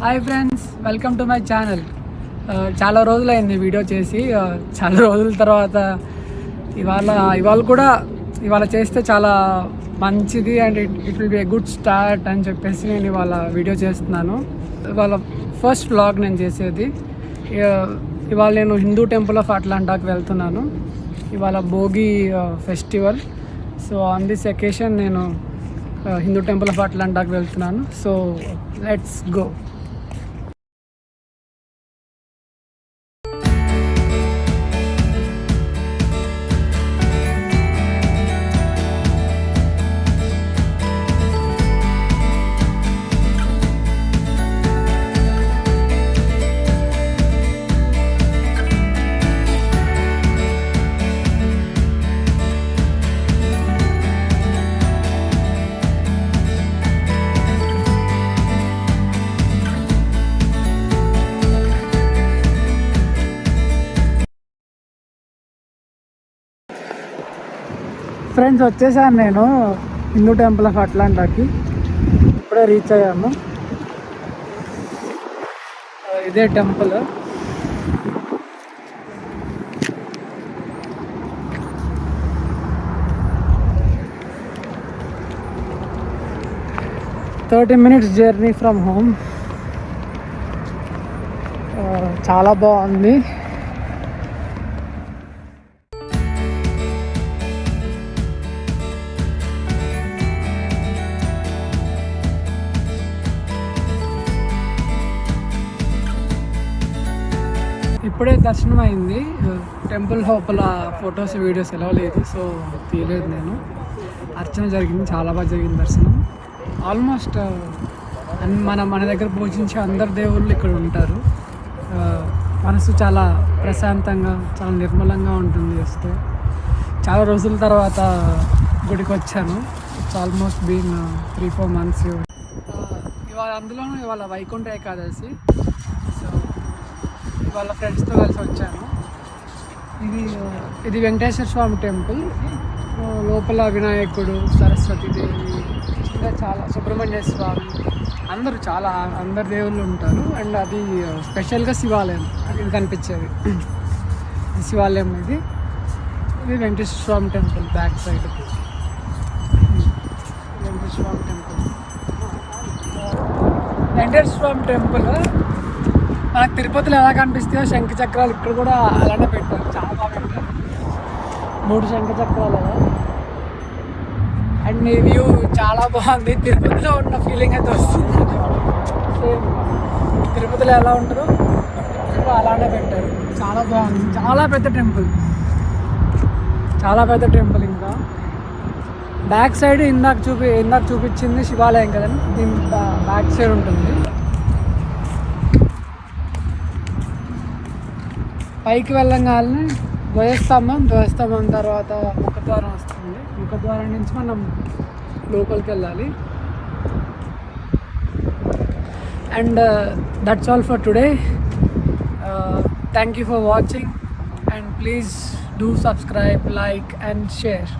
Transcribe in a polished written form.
Hi friends, welcome to my channel. చాలా రోజులైంది video చేసి. చాలా రోజుల తర్వాత ఇవాళ చేస్తే చాలా మంచిది and it will be a good start అని చెప్పేసి నేను ఇవాళ వీడియో చేస్తున్నాను. ఇవాళ ఫస్ట్ వ్లాగ్ నేను చేసేది. ఇవాళ నేను హిందూ టెంపుల్ ఆఫ్ అట్లాంటాకి వెళ్తున్నాను. ఇవాళ Bhogi festival. So on this occasion నేను హిందూ టెంపుల్ ఆఫ్ అట్లాంటాకి వెళ్తున్నాను. So let's go. ఫ్రెండ్స్, వచ్చేసాను నేను హిందూ టెంపుల్ ఆఫ్ అట్లాంటాకి. ఇప్పుడే రీచ్ అయ్యాము. ఇదే temple. minutes journey from home. చాలా బాగుంది. ఇప్పుడే దర్శనం అయింది. టెంపుల్ లోపల ఫొటోస్ వీడియోస్ ఎలా లేదు, సో తీయలేదు నేను. అర్చన జరిగింది, చాలా బాగా జరిగింది దర్శనం. ఆల్మోస్ట్ మన దగ్గర పూజించే అందరు దేవుళ్ళు ఇక్కడ ఉంటారు. మనసు చాలా ప్రశాంతంగా, చాలా నిర్మలంగా ఉంటుంది వస్తే. చాలా రోజుల తర్వాత గుడికి వచ్చాను. It's almost been 3-4 months. ఇవాళ వైకుంఠ ఏకాదశి. వాళ్ళ ఫ్రెండ్స్తో కలిసి వచ్చాను. ఇది వెంకటేశ్వర స్వామి టెంపుల్. లోపల వినాయకుడు, సరస్వతీదేవి, ఇంకా చాలా సుబ్రహ్మణ్య స్వామి, అందరు దేవుళ్ళు ఉంటారు. అండ్ అది స్పెషల్గా శివాలయం. ఇది కనిపించేది శివాలయం. ఇది వెంకటేశ్వర స్వామి టెంపుల్ బ్యాక్ సైడ్. వెంకటేశ్వర స్వామి టెంపుల్ మనకు తిరుపతిలో ఎలా కనిపిస్తాయో శంఖ చక్రాలు ఇక్కడ కూడా అలానే పెట్టారు. చాలా బాగా పెట్టారు. 3 శంఖ చక్రాలు అలా. అండ్ ఈ వ్యూ చాలా బాగుంది. తిరుపతిలో ఉన్న ఫీలింగ్ అయితే వస్తుంది. సేమ్ తిరుపతిలో ఎలా ఉంటుందో అలానే పెట్టారు. చాలా బాగుంది. చాలా పెద్ద టెంపుల్. ఇంకా బ్యాక్ సైడ్ ఇందాక చూపించింది శివాలయం కదండి. దీని బ్యాక్ సైడ్ ఉంటుంది. పైకి వెళ్ళగానే ధ్వజస్తంభం తర్వాత ముఖద్వారం వస్తుంది. ముఖద్వారం నుంచి మనం లోపలికి వెళ్ళాలి. And that's all for today. Thank you for watching and please do subscribe, like and share.